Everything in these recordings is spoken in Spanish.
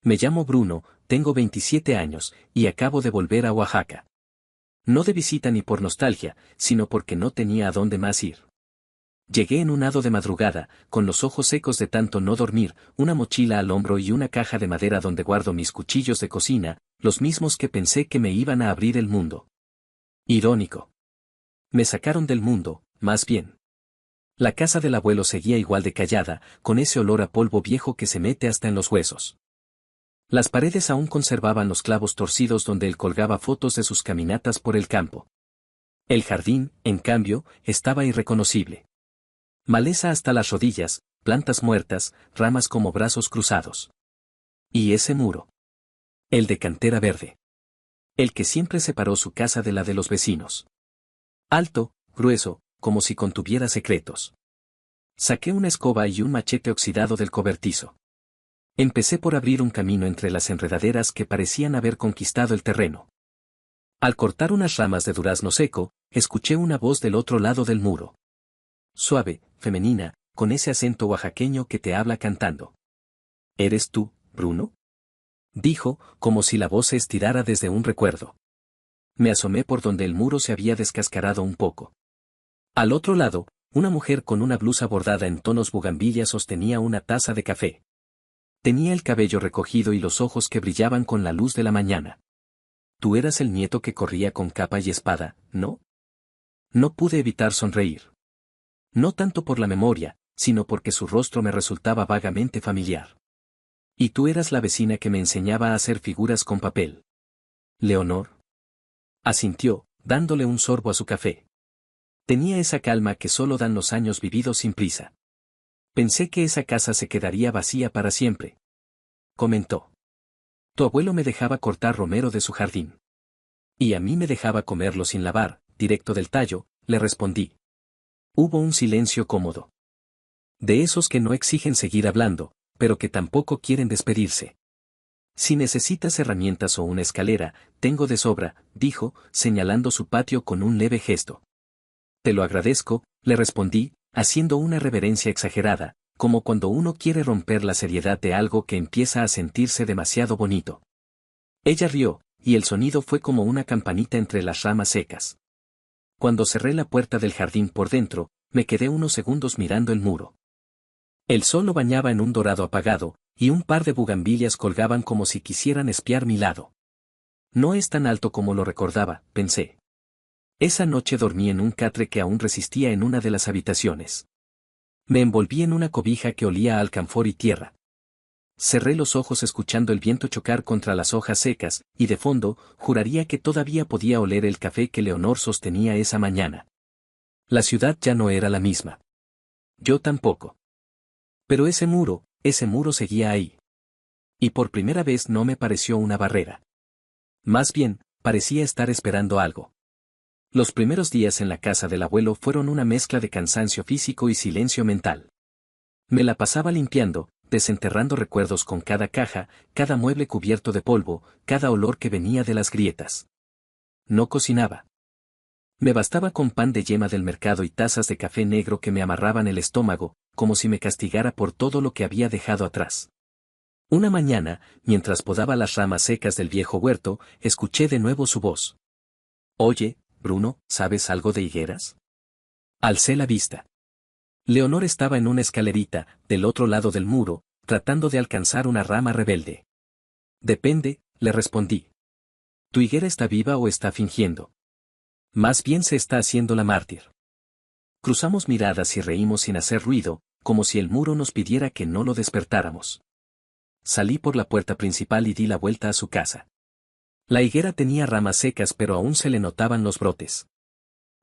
Me llamo Bruno, tengo 27 años, y acabo de volver a Oaxaca. No de visita ni por nostalgia, sino porque no tenía a dónde más ir. Llegué en un hado de madrugada, con los ojos secos de tanto no dormir, una mochila al hombro y una caja de madera donde guardo mis cuchillos de cocina, los mismos que pensé que me iban a abrir el mundo. Irónico. Me sacaron del mundo, más bien. La casa del abuelo seguía igual de callada, con ese olor a polvo viejo que se mete hasta en los huesos. Las paredes aún conservaban los clavos torcidos donde él colgaba fotos de sus caminatas por el campo. El jardín, en cambio, estaba irreconocible. Maleza hasta las rodillas, plantas muertas, ramas como brazos cruzados. Y ese muro. El de cantera verde. El que siempre separó su casa de la de los vecinos. Alto, grueso, como si contuviera secretos. Saqué una escoba y un machete oxidado del cobertizo. Empecé por abrir un camino entre las enredaderas que parecían haber conquistado el terreno. Al cortar unas ramas de durazno seco, escuché una voz del otro lado del muro. Suave, femenina, con ese acento oaxaqueño que te habla cantando. ¿Eres tú, Bruno? Dijo, como si la voz se estirara desde un recuerdo. Me asomé por donde el muro se había descascarado un poco. Al otro lado, una mujer con una blusa bordada en tonos bugambilla sostenía una taza de café. Tenía el cabello recogido y los ojos que brillaban con la luz de la mañana. Tú eras el nieto que corría con capa y espada, ¿no? No pude evitar sonreír. No tanto por la memoria, sino porque su rostro me resultaba vagamente familiar. Y tú eras la vecina que me enseñaba a hacer figuras con papel. ¿Leonor? Asintió, dándole un sorbo a su café. Tenía esa calma que solo dan los años vividos sin prisa. Pensé que esa casa se quedaría vacía para siempre. Comentó. Tu abuelo me dejaba cortar romero de su jardín. Y a mí me dejaba comerlo sin lavar, directo del tallo, le respondí. Hubo un silencio cómodo. De esos que no exigen seguir hablando, pero que tampoco quieren despedirse. Si necesitas herramientas o una escalera, tengo de sobra, dijo, señalando su patio con un leve gesto. Te lo agradezco, le respondí, haciendo una reverencia exagerada, como cuando uno quiere romper la seriedad de algo que empieza a sentirse demasiado bonito. Ella rió, y el sonido fue como una campanita entre las ramas secas. Cuando cerré la puerta del jardín por dentro, me quedé unos segundos mirando el muro. El sol lo bañaba en un dorado apagado, y un par de bugambilias colgaban como si quisieran espiar mi lado. No es tan alto como lo recordaba, pensé. Esa noche dormí en un catre que aún resistía en una de las habitaciones. Me envolví en una cobija que olía a alcanfor y tierra. Cerré los ojos escuchando el viento chocar contra las hojas secas, y de fondo, juraría que todavía podía oler el café que Leonor sostenía esa mañana. La ciudad ya no era la misma. Yo tampoco. Pero ese muro seguía ahí. Y por primera vez no me pareció una barrera. Más bien, parecía estar esperando algo. Los primeros días en la casa del abuelo fueron una mezcla de cansancio físico y silencio mental. Me la pasaba limpiando, desenterrando recuerdos con cada caja, cada mueble cubierto de polvo, cada olor que venía de las grietas. No cocinaba. Me bastaba con pan de yema del mercado y tazas de café negro que me amarraban el estómago, como si me castigara por todo lo que había dejado atrás. Una mañana, mientras podaba las ramas secas del viejo huerto, escuché de nuevo su voz. Oye, Bruno, ¿sabes algo de higueras? Alcé la vista. Leonor estaba en una escalerita, del otro lado del muro, tratando de alcanzar una rama rebelde. Depende, le respondí. ¿Tu higuera está viva o está fingiendo? Más bien se está haciendo la mártir. Cruzamos miradas y reímos sin hacer ruido, como si el muro nos pidiera que no lo despertáramos. Salí por la puerta principal y di la vuelta a su casa. La higuera tenía ramas secas pero aún se le notaban los brotes.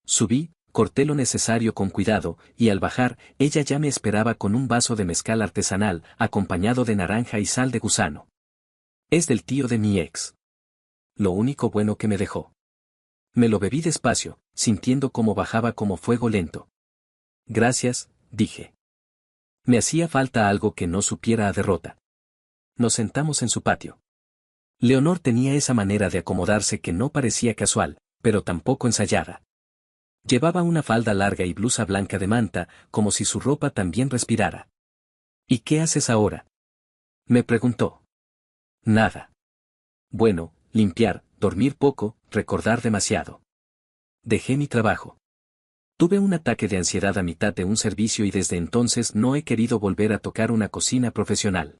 Subí, corté lo necesario con cuidado, y al bajar, ella ya me esperaba con un vaso de mezcal artesanal, acompañado de naranja y sal de gusano. Es del tío de mi ex. Lo único bueno que me dejó. Me lo bebí despacio, sintiendo cómo bajaba como fuego lento. Gracias, dije. Me hacía falta algo que no supiera a derrota. Nos sentamos en su patio. Leonor tenía esa manera de acomodarse que no parecía casual, pero tampoco ensayada. Llevaba una falda larga y blusa blanca de manta, como si su ropa también respirara. ¿Y qué haces ahora? Me preguntó. Nada. Bueno, limpiar, dormir poco, recordar demasiado. Dejé mi trabajo. Tuve un ataque de ansiedad a mitad de un servicio y desde entonces no he querido volver a tocar una cocina profesional.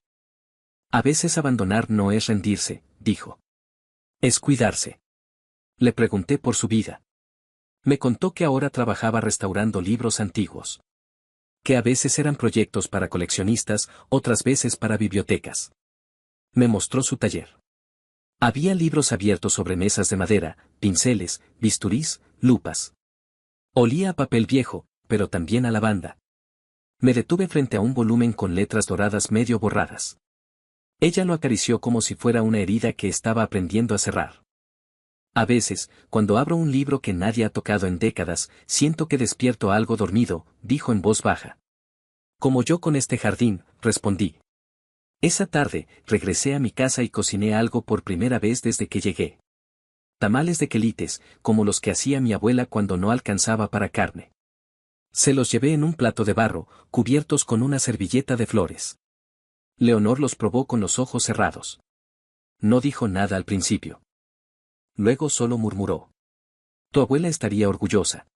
A veces abandonar no es rendirse, dijo. Es cuidarse. Le pregunté por su vida. Me contó que ahora trabajaba restaurando libros antiguos. Que a veces eran proyectos para coleccionistas, otras veces para bibliotecas. Me mostró su taller. Había libros abiertos sobre mesas de madera, pinceles, bisturís, lupas. Olía a papel viejo, pero también a lavanda. Me detuve frente a un volumen con letras doradas medio borradas. Ella lo acarició como si fuera una herida que estaba aprendiendo a cerrar. A veces, cuando abro un libro que nadie ha tocado en décadas, siento que despierto algo dormido, dijo en voz baja. Como yo con este jardín, respondí. Esa tarde, regresé a mi casa y cociné algo por primera vez desde que llegué. Tamales de quelites, como los que hacía mi abuela cuando no alcanzaba para carne. Se los llevé en un plato de barro, cubiertos con una servilleta de flores. Leonor los probó con los ojos cerrados. No dijo nada al principio. Luego solo murmuró. Tu abuela estaría orgullosa.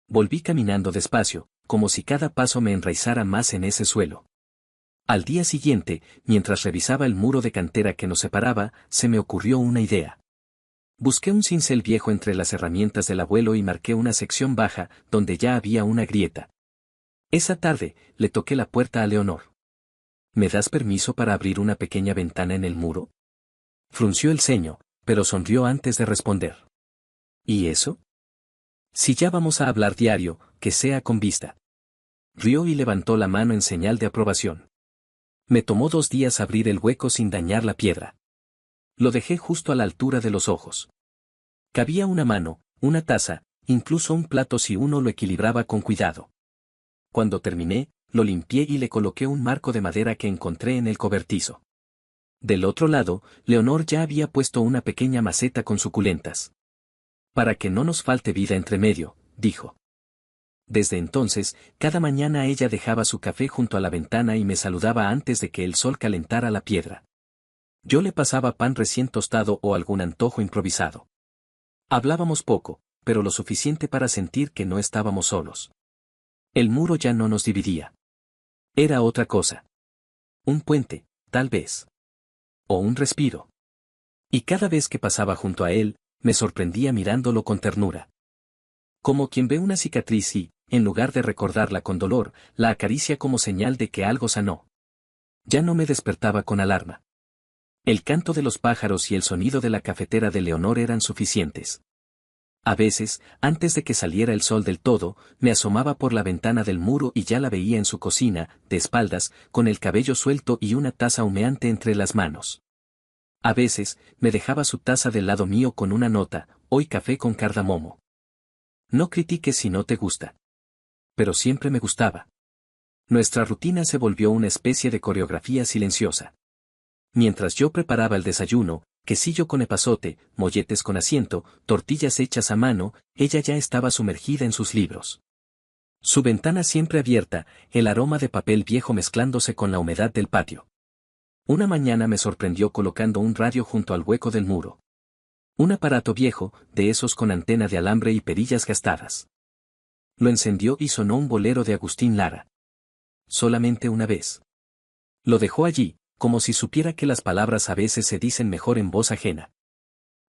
Volví caminando despacio, como si cada paso me enraizara más en ese suelo. Al día siguiente, mientras revisaba el muro de cantera que nos separaba, se me ocurrió una idea. Busqué un cincel viejo entre las herramientas del abuelo y marqué una sección baja, donde ya había una grieta. Esa tarde, le toqué la puerta a Leonor. ¿Me das permiso para abrir una pequeña ventana en el muro? Frunció el ceño, pero sonrió antes de responder. ¿Y eso? Si ya vamos a hablar diario, que sea con vista. Rió y levantó la mano en señal de aprobación. Me tomó 2 días abrir el hueco sin dañar la piedra. Lo dejé justo a la altura de los ojos. Cabía una mano, una taza, incluso un plato si uno lo equilibraba con cuidado. Cuando terminé, lo limpié y le coloqué un marco de madera que encontré en el cobertizo. Del otro lado, Leonor ya había puesto una pequeña maceta con suculentas. Para que no nos falte vida entre medio, dijo. Desde entonces, cada mañana ella dejaba su café junto a la ventana y me saludaba antes de que el sol calentara la piedra. Yo le pasaba pan recién tostado o algún antojo improvisado. Hablábamos poco, pero lo suficiente para sentir que no estábamos solos. El muro ya no nos dividía. Era otra cosa. Un puente, tal vez. O un respiro. Y cada vez que pasaba junto a él, me sorprendía mirándolo con ternura. Como quien ve una cicatriz y, en lugar de recordarla con dolor, la acaricia como señal de que algo sanó. Ya no me despertaba con alarma. El canto de los pájaros y el sonido de la cafetera de Leonor eran suficientes. A veces, antes de que saliera el sol del todo, me asomaba por la ventana del muro y ya la veía en su cocina, de espaldas, con el cabello suelto y una taza humeante entre las manos. A veces, me dejaba su taza del lado mío con una nota, hoy café con cardamomo. No critiques si no te gusta. Pero siempre me gustaba. Nuestra rutina se volvió una especie de coreografía silenciosa. Mientras yo preparaba el desayuno, quesillo con epazote, molletes con asiento, tortillas hechas a mano, ella ya estaba sumergida en sus libros. Su ventana siempre abierta, el aroma de papel viejo mezclándose con la humedad del patio. Una mañana me sorprendió colocando un radio junto al hueco del muro. Un aparato viejo, de esos con antena de alambre y perillas gastadas. Lo encendió y sonó un bolero de Agustín Lara. Solamente una vez. Lo dejó allí, como si supiera que las palabras a veces se dicen mejor en voz ajena.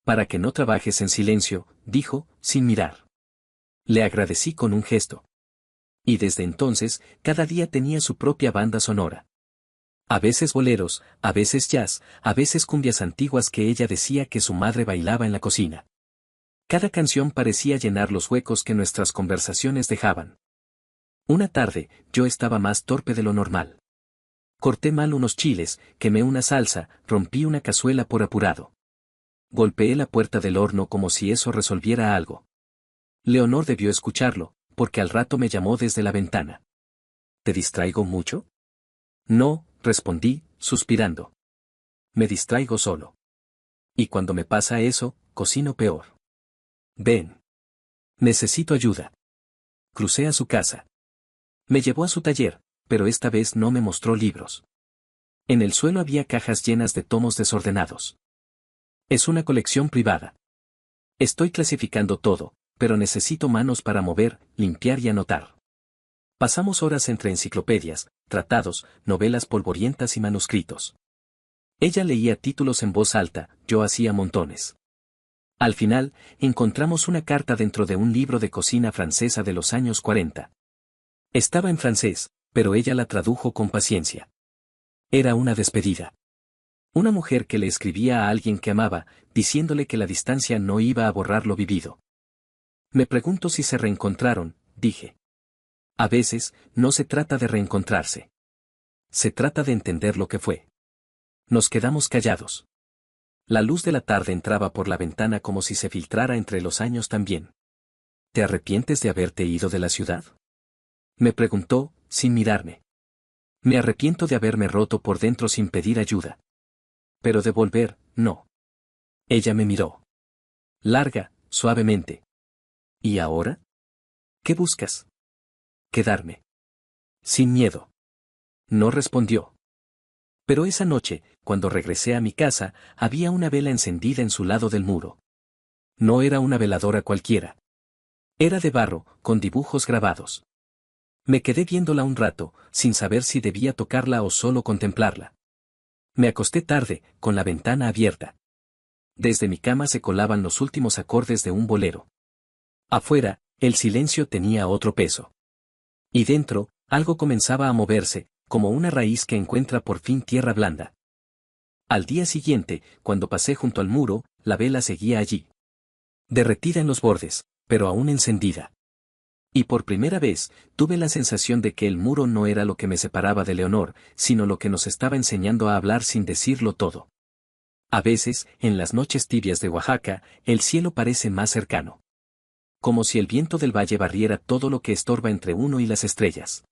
Para que no trabajes en silencio, dijo, sin mirar. Le agradecí con un gesto. Y desde entonces, cada día tenía su propia banda sonora. A veces boleros, a veces jazz, a veces cumbias antiguas que ella decía que su madre bailaba en la cocina. Cada canción parecía llenar los huecos que nuestras conversaciones dejaban. Una tarde, yo estaba más torpe de lo normal. Corté mal unos chiles, quemé una salsa, rompí una cazuela por apurado. Golpeé la puerta del horno como si eso resolviera algo. Leonor debió escucharlo, porque al rato me llamó desde la ventana. ¿Te distraigo mucho? No, respondí, suspirando. Me distraigo solo. Y cuando me pasa eso, cocino peor. Ven. Necesito ayuda. Crucé a su casa. Me llevó a su taller, pero esta vez no me mostró libros. En el suelo había cajas llenas de tomos desordenados. Es una colección privada. Estoy clasificando todo, pero necesito manos para mover, limpiar y anotar. Pasamos horas entre enciclopedias, tratados, novelas polvorientas y manuscritos. Ella leía títulos en voz alta, yo hacía montones. Al final, encontramos una carta dentro de un libro de cocina francesa de los años 40. Estaba en francés, pero ella la tradujo con paciencia. Era una despedida. Una mujer que le escribía a alguien que amaba, diciéndole que la distancia no iba a borrar lo vivido. Me pregunto si se reencontraron, dije. A veces, no se trata de reencontrarse. Se trata de entender lo que fue. Nos quedamos callados. La luz de la tarde entraba por la ventana como si se filtrara entre los años también. ¿Te arrepientes de haberte ido de la ciudad? Me preguntó, sin mirarme. Me arrepiento de haberme roto por dentro sin pedir ayuda. Pero de volver, no. Ella me miró. Larga, suavemente. ¿Y ahora? ¿Qué buscas? Quedarme. Sin miedo. No respondió. Pero esa noche, cuando regresé a mi casa, había una vela encendida en su lado del muro. No era una veladora cualquiera. Era de barro, con dibujos grabados. Me quedé viéndola un rato, sin saber si debía tocarla o solo contemplarla. Me acosté tarde, con la ventana abierta. Desde mi cama se colaban los últimos acordes de un bolero. Afuera, el silencio tenía otro peso. Y dentro, algo comenzaba a moverse, como una raíz que encuentra por fin tierra blanda. Al día siguiente, cuando pasé junto al muro, la vela seguía allí. Derretida en los bordes, pero aún encendida. Y por primera vez, tuve la sensación de que el muro no era lo que me separaba de Leonor, sino lo que nos estaba enseñando a hablar sin decirlo todo. A veces, en las noches tibias de Oaxaca, el cielo parece más cercano. Como si el viento del valle barriera todo lo que estorba entre uno y las estrellas.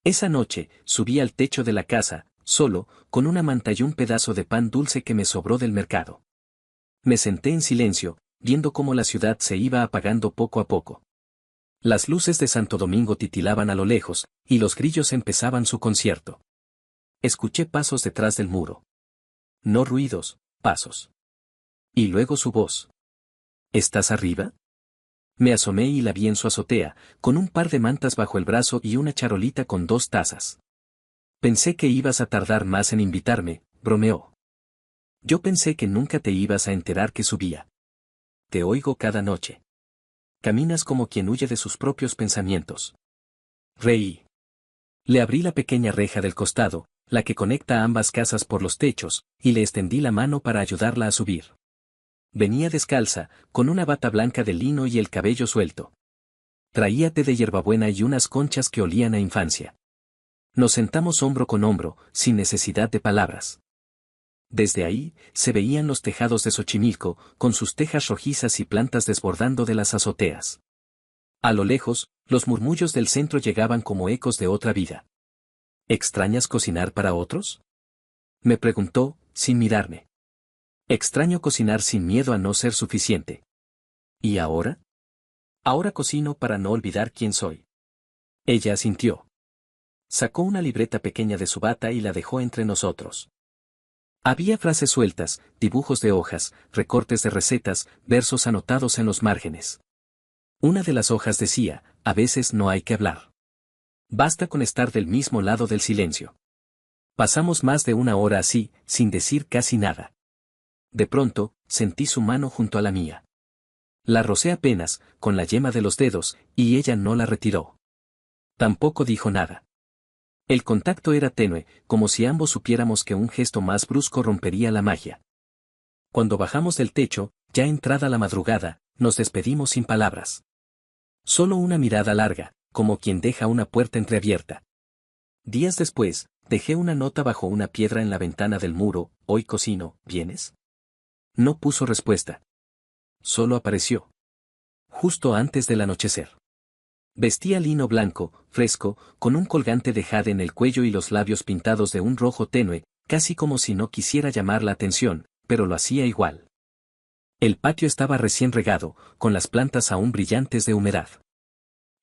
Esa noche, subí al techo de la casa, solo, con una manta y un pedazo de pan dulce que me sobró del mercado. Me senté en silencio, viendo cómo la ciudad se iba apagando poco a poco. Las luces de Santo Domingo titilaban a lo lejos, y los grillos empezaban su concierto. Escuché pasos detrás del muro. No ruidos, pasos. Y luego su voz. ¿Estás arriba? Me asomé y la vi en su azotea, con un par de mantas bajo el brazo y una charolita con 2 tazas. Pensé que ibas a tardar más en invitarme, bromeó. Yo pensé que nunca te ibas a enterar que subía. Te oigo cada noche. Caminas como quien huye de sus propios pensamientos. Reí. Le abrí la pequeña reja del costado, la que conecta ambas casas por los techos, y le extendí la mano para ayudarla a subir. Venía descalza, con una bata blanca de lino y el cabello suelto. Traía té de hierbabuena y unas conchas que olían a infancia. Nos sentamos hombro con hombro, sin necesidad de palabras. Desde ahí, se veían los tejados de Xochimilco, con sus tejas rojizas y plantas desbordando de las azoteas. A lo lejos, los murmullos del centro llegaban como ecos de otra vida. ¿Extrañas cocinar para otros? Me preguntó, sin mirarme. Extraño cocinar sin miedo a no ser suficiente. ¿Y ahora? Ahora cocino para no olvidar quién soy. Ella asintió. Sacó una libreta pequeña de su bata y la dejó entre nosotros. Había frases sueltas, dibujos de hojas, recortes de recetas, versos anotados en los márgenes. Una de las hojas decía, a veces no hay que hablar. Basta con estar del mismo lado del silencio. Pasamos más de 1 hora así, sin decir casi nada. De pronto, sentí su mano junto a la mía. La rocé apenas, con la yema de los dedos, y ella no la retiró. Tampoco dijo nada. El contacto era tenue, como si ambos supiéramos que un gesto más brusco rompería la magia. Cuando bajamos del techo, ya entrada la madrugada, nos despedimos sin palabras. Solo una mirada larga, como quien deja una puerta entreabierta. Días después, dejé una nota bajo una piedra en la ventana del muro, hoy cocino, ¿vienes? No puso respuesta. Solo apareció. Justo antes del anochecer. Vestía lino blanco, fresco, con un colgante de jade en el cuello y los labios pintados de un rojo tenue, casi como si no quisiera llamar la atención, pero lo hacía igual. El patio estaba recién regado, con las plantas aún brillantes de humedad.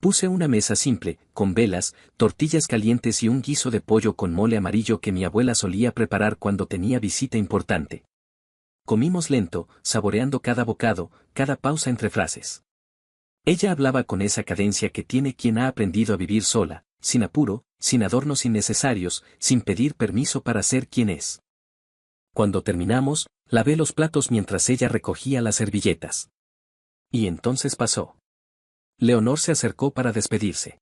Puse una mesa simple, con velas, tortillas calientes y un guiso de pollo con mole amarillo que mi abuela solía preparar cuando tenía visita importante. Comimos lento, saboreando cada bocado, cada pausa entre frases. Ella hablaba con esa cadencia que tiene quien ha aprendido a vivir sola, sin apuro, sin adornos innecesarios, sin pedir permiso para ser quien es. Cuando terminamos, lavé los platos mientras ella recogía las servilletas. Y entonces pasó. Leonor se acercó para despedirse.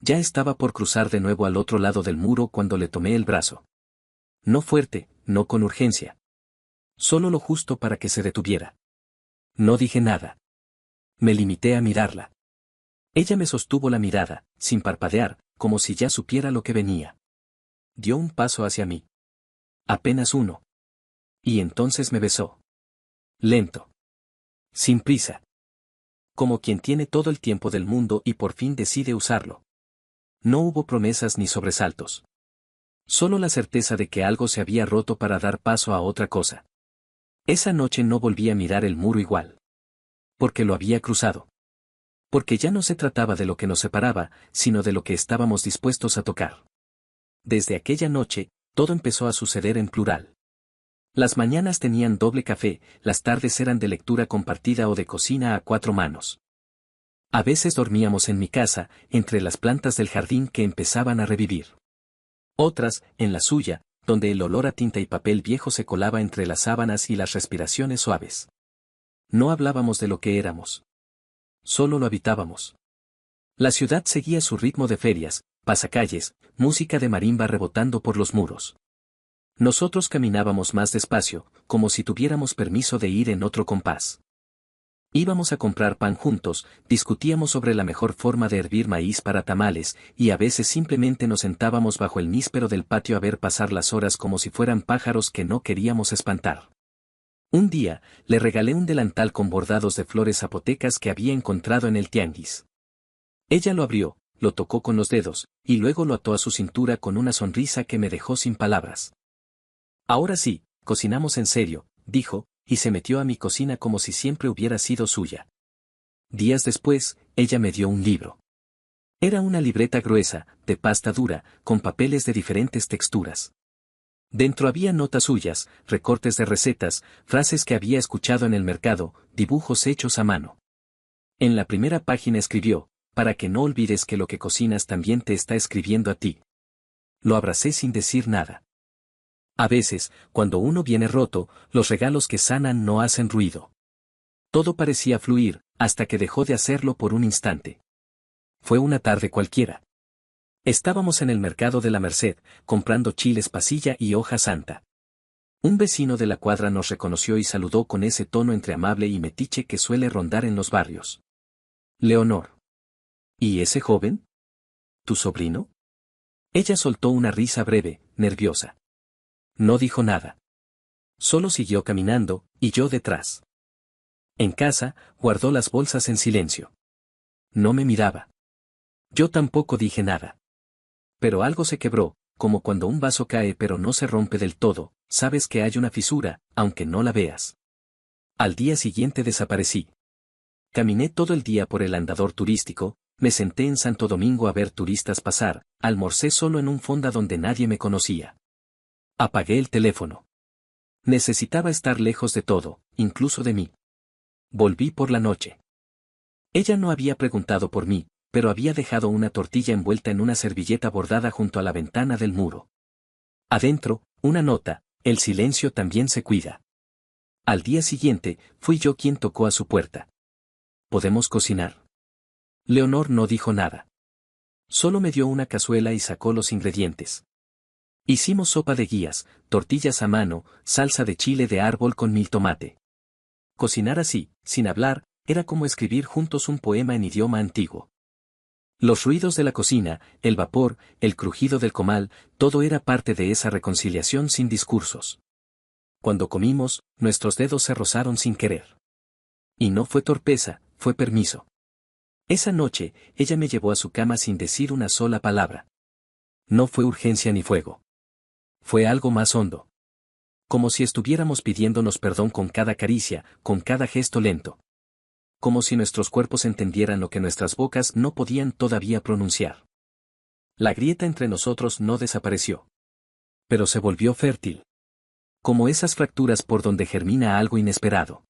Ya estaba por cruzar de nuevo al otro lado del muro cuando le tomé el brazo. No fuerte, no con urgencia. Solo lo justo para que se detuviera. No dije nada. Me limité a mirarla. Ella me sostuvo la mirada, sin parpadear, como si ya supiera lo que venía. Dio un paso hacia mí. Apenas uno. Y entonces me besó. Lento. Sin prisa. Como quien tiene todo el tiempo del mundo y por fin decide usarlo. No hubo promesas ni sobresaltos. Solo la certeza de que algo se había roto para dar paso a otra cosa. Esa noche no volví a mirar el muro igual. Porque lo había cruzado. Porque ya no se trataba de lo que nos separaba, sino de lo que estábamos dispuestos a tocar. Desde aquella noche, todo empezó a suceder en plural. Las mañanas tenían doble café, las tardes eran de lectura compartida o de cocina a cuatro manos. A veces dormíamos en mi casa, entre las plantas del jardín que empezaban a revivir. Otras, en la suya, donde el olor a tinta y papel viejo se colaba entre las sábanas y las respiraciones suaves. No hablábamos de lo que éramos. Solo lo habitábamos. La ciudad seguía su ritmo de ferias, pasacalles, música de marimba rebotando por los muros. Nosotros caminábamos más despacio, como si tuviéramos permiso de ir en otro compás. Íbamos a comprar pan juntos, discutíamos sobre la mejor forma de hervir maíz para tamales, y a veces simplemente nos sentábamos bajo el níspero del patio a ver pasar las horas como si fueran pájaros que no queríamos espantar. Un día, le regalé un delantal con bordados de flores zapotecas que había encontrado en el tianguis. Ella lo abrió, lo tocó con los dedos, y luego lo ató a su cintura con una sonrisa que me dejó sin palabras. Ahora sí, cocinamos en serio, dijo, y se metió a mi cocina como si siempre hubiera sido suya. Días después, ella me dio un libro. Era una libreta gruesa, de pasta dura, con papeles de diferentes texturas. Dentro había notas suyas, recortes de recetas, frases que había escuchado en el mercado, dibujos hechos a mano. En la primera página escribió, para que no olvides que lo que cocinas también te está escribiendo a ti. Lo abracé sin decir nada. A veces, cuando uno viene roto, los regalos que sanan no hacen ruido. Todo parecía fluir, hasta que dejó de hacerlo por un instante. Fue una tarde cualquiera. Estábamos en el mercado de la Merced, comprando chiles pasilla y hoja santa. Un vecino de la cuadra nos reconoció y saludó con ese tono entre amable y metiche que suele rondar en los barrios. Leonor. ¿Y ese joven? ¿Tu sobrino? Ella soltó una risa breve, nerviosa. No dijo nada. Solo siguió caminando, y yo detrás. En casa, guardó las bolsas en silencio. No me miraba. Yo tampoco dije nada. Pero algo se quebró, como cuando un vaso cae pero no se rompe del todo, sabes que hay una fisura, aunque no la veas. Al día siguiente desaparecí. Caminé todo el día por el andador turístico, me senté en Santo Domingo a ver turistas pasar, almorcé solo en un fonda donde nadie me conocía. Apagué el teléfono. Necesitaba estar lejos de todo, incluso de mí. Volví por la noche. Ella no había preguntado por mí, pero había dejado una tortilla envuelta en una servilleta bordada junto a la ventana del muro. Adentro, una nota, el silencio también se cuida. Al día siguiente, fui yo quien tocó a su puerta. ¿Podemos cocinar? Leonor no dijo nada. Solo me dio una cazuela y sacó los ingredientes. Hicimos sopa de guías, tortillas a mano, salsa de chile de árbol con mil tomate. Cocinar así, sin hablar, era como escribir juntos un poema en idioma antiguo. Los ruidos de la cocina, el vapor, el crujido del comal, todo era parte de esa reconciliación sin discursos. Cuando comimos, nuestros dedos se rozaron sin querer. Y no fue torpeza, fue permiso. Esa noche, ella me llevó a su cama sin decir una sola palabra. No fue urgencia ni fuego. Fue algo más hondo. Como si estuviéramos pidiéndonos perdón con cada caricia, con cada gesto lento. Como si nuestros cuerpos entendieran lo que nuestras bocas no podían todavía pronunciar. La grieta entre nosotros no desapareció. Pero se volvió fértil. Como esas fracturas por donde germina algo inesperado.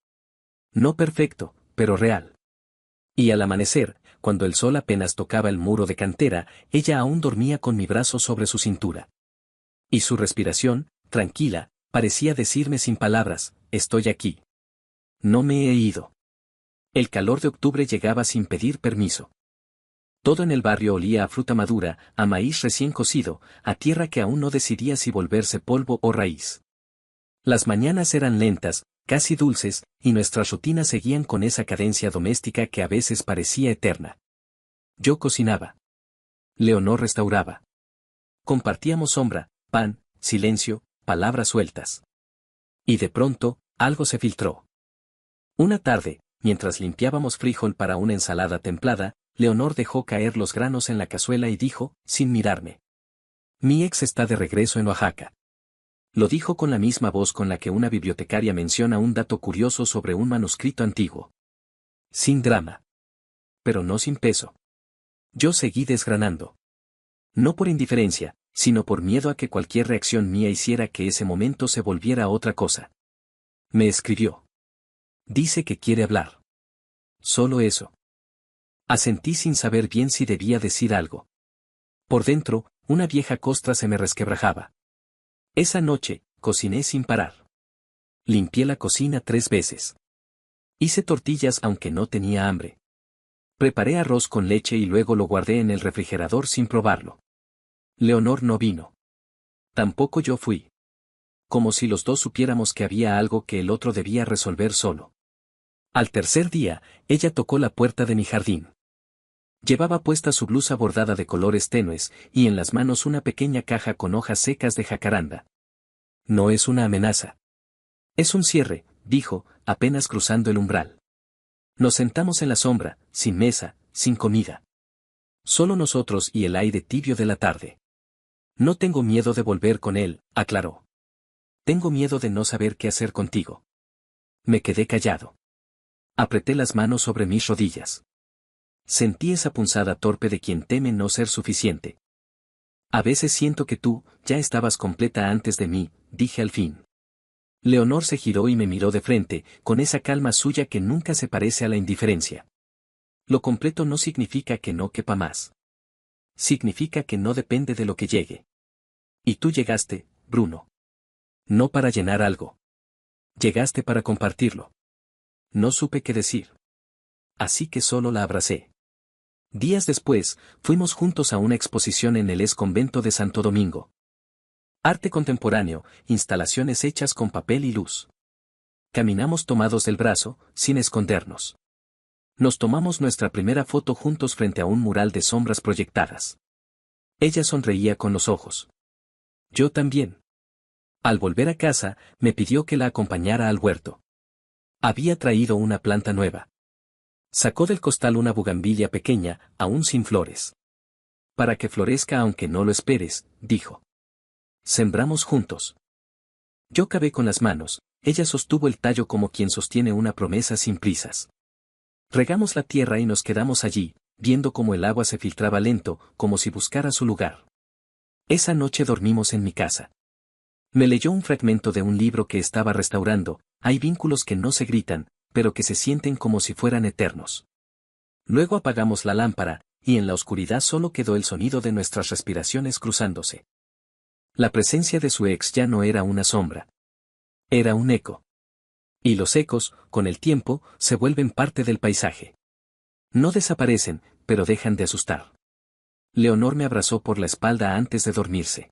No perfecto, pero real. Y al amanecer, cuando el sol apenas tocaba el muro de cantera, ella aún dormía con mi brazo sobre su cintura. Y su respiración, tranquila, parecía decirme sin palabras, estoy aquí. No me he ido. El calor de octubre llegaba sin pedir permiso. Todo en el barrio olía a fruta madura, a maíz recién cocido, a tierra que aún no decidía si volverse polvo o raíz. Las mañanas eran lentas, casi dulces, y nuestras rutinas seguían con esa cadencia doméstica que a veces parecía eterna. Yo cocinaba. Leonor restauraba. Compartíamos sombra, pan, silencio, palabras sueltas. Y de pronto, algo se filtró. Una tarde, mientras limpiábamos frijol para una ensalada templada, Leonor dejó caer los granos en la cazuela y dijo, sin mirarme: mi ex está de regreso en Oaxaca. Lo dijo con la misma voz con la que una bibliotecaria menciona un dato curioso sobre un manuscrito antiguo. Sin drama. Pero no sin peso. Yo seguí desgranando. No por indiferencia, sino por miedo a que cualquier reacción mía hiciera que ese momento se volviera otra cosa. Me escribió. Dice que quiere hablar. Solo eso. Asentí sin saber bien si debía decir algo. Por dentro, una vieja costra se me resquebrajaba. Esa noche, cociné sin parar. Limpié la cocina 3 veces. Hice tortillas aunque no tenía hambre. Preparé arroz con leche y luego lo guardé en el refrigerador sin probarlo. Leonor no vino. Tampoco yo fui. Como si los dos supiéramos que había algo que el otro debía resolver solo. Al tercer día, ella tocó la puerta de mi jardín. Llevaba puesta su blusa bordada de colores tenues, y en las manos una pequeña caja con hojas secas de jacaranda. No es una amenaza. Es un cierre, dijo, apenas cruzando el umbral. Nos sentamos en la sombra, sin mesa, sin comida. Solo nosotros y el aire tibio de la tarde. No tengo miedo de volver con él, aclaró. Tengo miedo de no saber qué hacer contigo. Me quedé callado. Apreté las manos sobre mis rodillas. Sentí esa punzada torpe de quien teme no ser suficiente. A veces siento que tú, ya estabas completa antes de mí, dije al fin. Leonor se giró y me miró de frente, con esa calma suya que nunca se parece a la indiferencia. Lo completo no significa que no quepa más. Significa que no depende de lo que llegue. Y tú llegaste, Bruno. No para llenar algo. Llegaste para compartirlo. No supe qué decir. Así que solo la abracé. Días después, fuimos juntos a una exposición en el ex-convento de Santo Domingo. Arte contemporáneo, instalaciones hechas con papel y luz. Caminamos tomados del brazo, sin escondernos. Nos tomamos nuestra primera foto juntos frente a un mural de sombras proyectadas. Ella sonreía con los ojos. Yo también. Al volver a casa, me pidió que la acompañara al huerto. Había traído una planta nueva. Sacó del costal una bugambilla pequeña, aún sin flores. Para que florezca aunque no lo esperes, dijo. Sembramos juntos. Yo cavé con las manos, ella sostuvo el tallo como quien sostiene una promesa sin prisas. Regamos la tierra y nos quedamos allí, viendo cómo el agua se filtraba lento, como si buscara su lugar. Esa noche dormimos en mi casa. Me leyó un fragmento de un libro que estaba restaurando, hay vínculos que no se gritan, pero que se sienten como si fueran eternos. Luego apagamos la lámpara, y en la oscuridad solo quedó el sonido de nuestras respiraciones cruzándose. La presencia de su ex ya no era una sombra. Era un eco. Y los ecos, con el tiempo, se vuelven parte del paisaje. No desaparecen, pero dejan de asustar. Leonor me abrazó por la espalda antes de dormirse.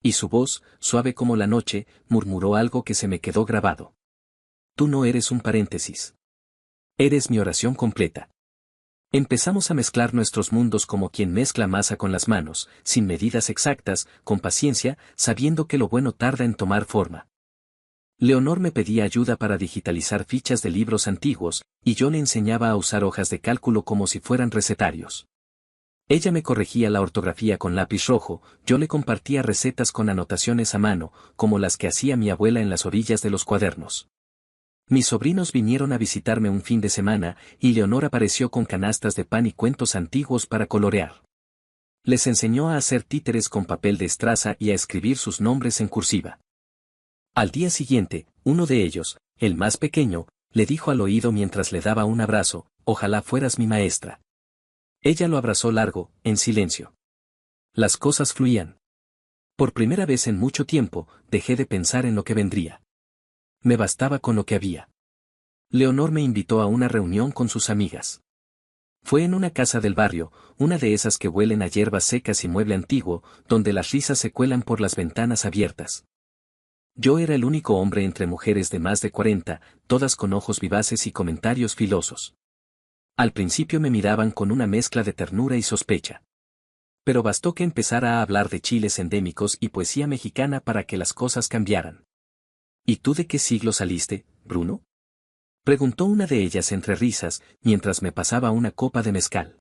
Y su voz, suave como la noche, murmuró algo que se me quedó grabado. Tú no eres un paréntesis. Eres mi oración completa. Empezamos a mezclar nuestros mundos como quien mezcla masa con las manos, sin medidas exactas, con paciencia, sabiendo que lo bueno tarda en tomar forma. Leonor me pedía ayuda para digitalizar fichas de libros antiguos, y yo le enseñaba a usar hojas de cálculo como si fueran recetarios. Ella me corregía la ortografía con lápiz rojo, yo le compartía recetas con anotaciones a mano, como las que hacía mi abuela en las orillas de los cuadernos. Mis sobrinos vinieron a visitarme un fin de semana, y Leonor apareció con canastas de pan y cuentos antiguos para colorear. Les enseñó a hacer títeres con papel de estraza y a escribir sus nombres en cursiva. Al día siguiente, uno de ellos, el más pequeño, le dijo al oído mientras le daba un abrazo: «Ojalá fueras mi maestra». Ella lo abrazó largo, en silencio. Las cosas fluían. Por primera vez en mucho tiempo, dejé de pensar en lo que vendría. Me bastaba con lo que había. Leonor me invitó a una reunión con sus amigas. Fue en una casa del barrio, una de esas que huelen a hierbas secas y mueble antiguo, donde las risas se cuelan por las ventanas abiertas. Yo era el único hombre entre mujeres de más de 40, todas con ojos vivaces y comentarios filosos. Al principio me miraban con una mezcla de ternura y sospecha. Pero bastó que empezara a hablar de chiles endémicos y poesía mexicana para que las cosas cambiaran. ¿Y tú de qué siglo saliste, Bruno?, preguntó una de ellas entre risas, mientras me pasaba una copa de mezcal.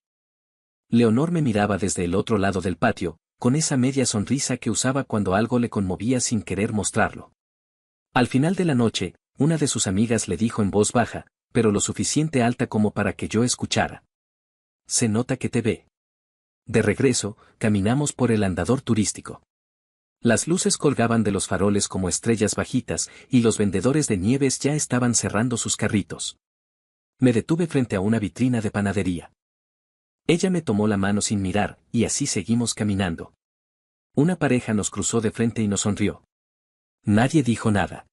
Leonor me miraba desde el otro lado del patio, con esa media sonrisa que usaba cuando algo le conmovía sin querer mostrarlo. Al final de la noche, una de sus amigas le dijo en voz baja, pero lo suficiente alta como para que yo escuchara: «Se nota que te ve». De regreso, caminamos por el andador turístico. Las luces colgaban de los faroles como estrellas bajitas, y los vendedores de nieves ya estaban cerrando sus carritos. Me detuve frente a una vitrina de panadería. Ella me tomó la mano sin mirar, y así seguimos caminando. Una pareja nos cruzó de frente y nos sonrió. Nadie dijo nada.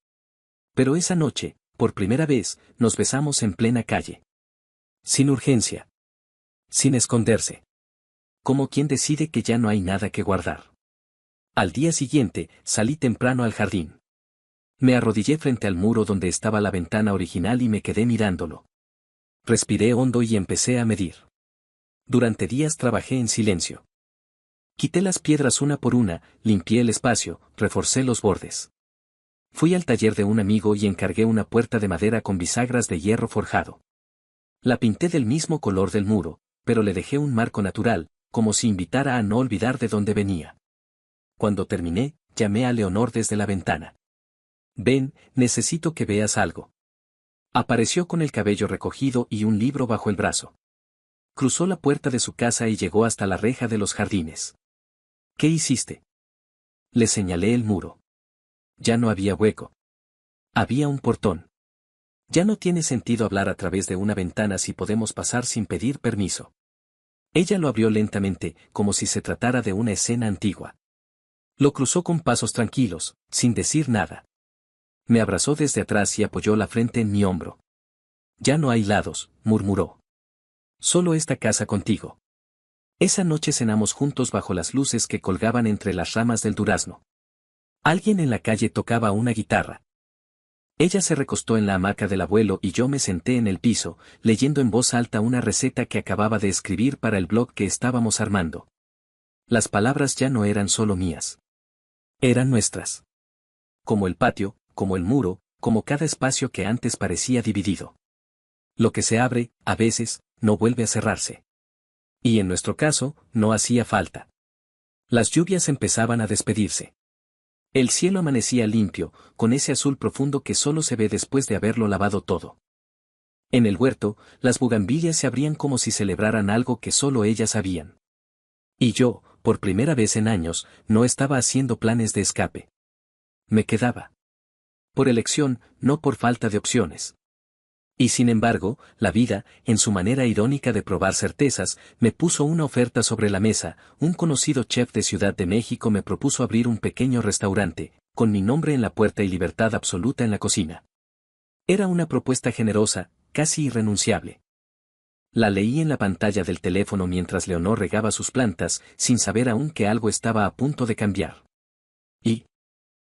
Pero esa noche, por primera vez, nos besamos en plena calle. Sin urgencia. Sin esconderse. Como quien decide que ya no hay nada que guardar. Al día siguiente, salí temprano al jardín. Me arrodillé frente al muro donde estaba la ventana original y me quedé mirándolo. Respiré hondo y empecé a medir. Durante días trabajé en silencio. Quité las piedras una por una, limpié el espacio, reforcé los bordes. Fui al taller de un amigo y encargué una puerta de madera con bisagras de hierro forjado. La pinté del mismo color del muro, pero le dejé un marco natural, como si invitara a no olvidar de dónde venía. Cuando terminé, llamé a Leonor desde la ventana. «Ven, necesito que veas algo». Apareció con el cabello recogido y un libro bajo el brazo. Cruzó la puerta de su casa y llegó hasta la reja de los jardines. «¿Qué hiciste?». Le señalé el muro. Ya no había hueco. Había un portón. Ya no tiene sentido hablar a través de una ventana si podemos pasar sin pedir permiso. Ella lo abrió lentamente, como si se tratara de una escena antigua. Lo cruzó con pasos tranquilos, sin decir nada. Me abrazó desde atrás y apoyó la frente en mi hombro. «Ya no hay lados», murmuró. «Solo esta casa contigo». Esa noche cenamos juntos bajo las luces que colgaban entre las ramas del durazno. Alguien en la calle tocaba una guitarra. Ella se recostó en la hamaca del abuelo y yo me senté en el piso, leyendo en voz alta una receta que acababa de escribir para el blog que estábamos armando. Las palabras ya no eran solo mías. Eran nuestras. Como el patio, como el muro, como cada espacio que antes parecía dividido. Lo que se abre, a veces, no vuelve a cerrarse. Y en nuestro caso, no hacía falta. Las lluvias empezaban a despedirse. El cielo amanecía limpio, con ese azul profundo que solo se ve después de haberlo lavado todo. En el huerto, las bugambilias se abrían como si celebraran algo que solo ellas sabían. Y yo, por primera vez en años, no estaba haciendo planes de escape. Me quedaba. Por elección, no por falta de opciones. Y sin embargo, la vida, en su manera irónica de probar certezas, me puso una oferta sobre la mesa. Un conocido chef de Ciudad de México me propuso abrir un pequeño restaurante, con mi nombre en la puerta y libertad absoluta en la cocina. Era una propuesta generosa, casi irrenunciable. La leí en la pantalla del teléfono mientras Leonor regaba sus plantas, sin saber aún que algo estaba a punto de cambiar. «¿Y?»,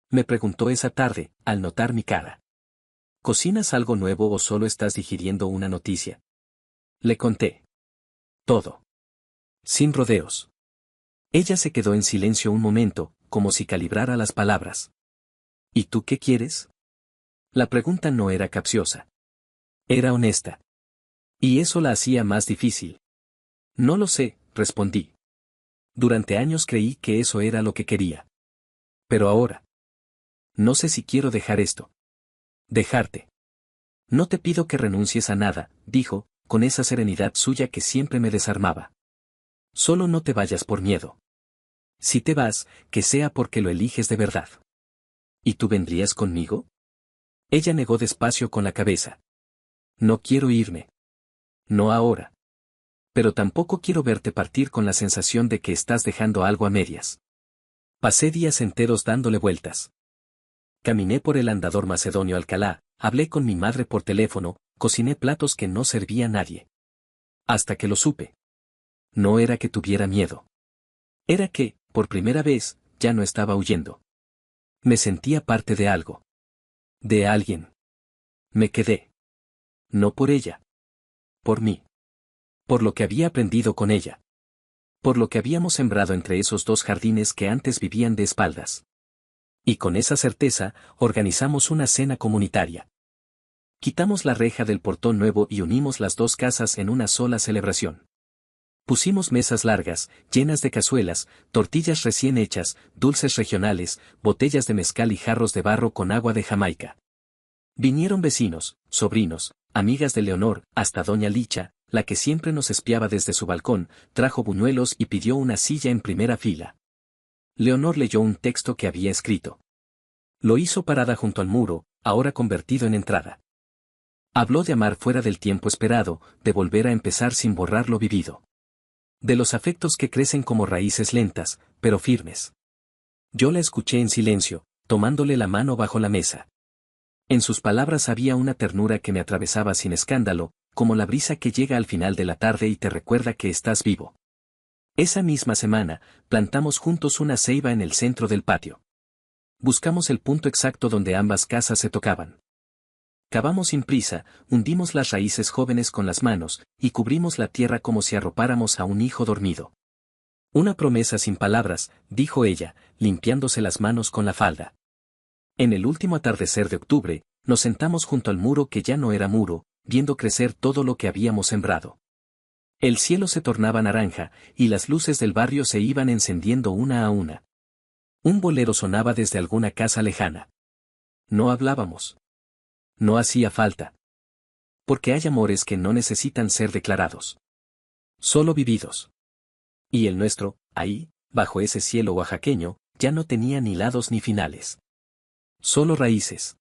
me preguntó esa tarde, al notar mi cara. «¿Cocinas algo nuevo o solo estás digiriendo una noticia?». Le conté. Todo. Sin rodeos. Ella se quedó en silencio un momento, como si calibrara las palabras. «¿Y tú qué quieres?». La pregunta no era capciosa. Era honesta. Y eso la hacía más difícil. «No lo sé», respondí. Durante años creí que eso era lo que quería. Pero ahora. No sé si quiero dejar esto. Dejarte. No te pido que renuncies a nada, dijo, con esa serenidad suya que siempre me desarmaba. Solo no te vayas por miedo. Si te vas, que sea porque lo eliges de verdad. ¿Y tú vendrías conmigo? Ella negó despacio con la cabeza. No quiero irme. No ahora. Pero tampoco quiero verte partir con la sensación de que estás dejando algo a medias. Pasé días enteros dándole vueltas. Caminé por el andador macedonio Alcalá, hablé con mi madre por teléfono, cociné platos que no servía a nadie. Hasta que lo supe. No era que tuviera miedo. Era que, por primera vez, ya no estaba huyendo. Me sentía parte de algo. De alguien. Me quedé. No por ella. Por mí. Por lo que había aprendido con ella. Por lo que habíamos sembrado entre esos dos jardines que antes vivían de espaldas. Y con esa certeza, organizamos una cena comunitaria. Quitamos la reja del portón nuevo y unimos las dos casas en una sola celebración. Pusimos mesas largas, llenas de cazuelas, tortillas recién hechas, dulces regionales, botellas de mezcal y jarros de barro con agua de Jamaica. Vinieron vecinos, sobrinos, amigas de Leonor, hasta doña Licha, la que siempre nos espiaba desde su balcón, trajo buñuelos y pidió una silla en primera fila. Leonor leyó un texto que había escrito. Lo hizo parada junto al muro, ahora convertido en entrada. Habló de amar fuera del tiempo esperado, de volver a empezar sin borrar lo vivido. De los afectos que crecen como raíces lentas, pero firmes. Yo la escuché en silencio, tomándole la mano bajo la mesa. En sus palabras había una ternura que me atravesaba sin escándalo, como la brisa que llega al final de la tarde y te recuerda que estás vivo. Esa misma semana, plantamos juntos una ceiba en el centro del patio. Buscamos el punto exacto donde ambas casas se tocaban. Cavamos sin prisa, hundimos las raíces jóvenes con las manos, y cubrimos la tierra como si arropáramos a un hijo dormido. Una promesa sin palabras, dijo ella, limpiándose las manos con la falda. En el último atardecer de octubre, nos sentamos junto al muro que ya no era muro, viendo crecer todo lo que habíamos sembrado. El cielo se tornaba naranja, y las luces del barrio se iban encendiendo una a una. Un bolero sonaba desde alguna casa lejana. No hablábamos. No hacía falta. Porque hay amores que no necesitan ser declarados. Solo vividos. Y el nuestro, ahí, bajo ese cielo oaxaqueño, ya no tenía ni lados ni finales. Solo raíces.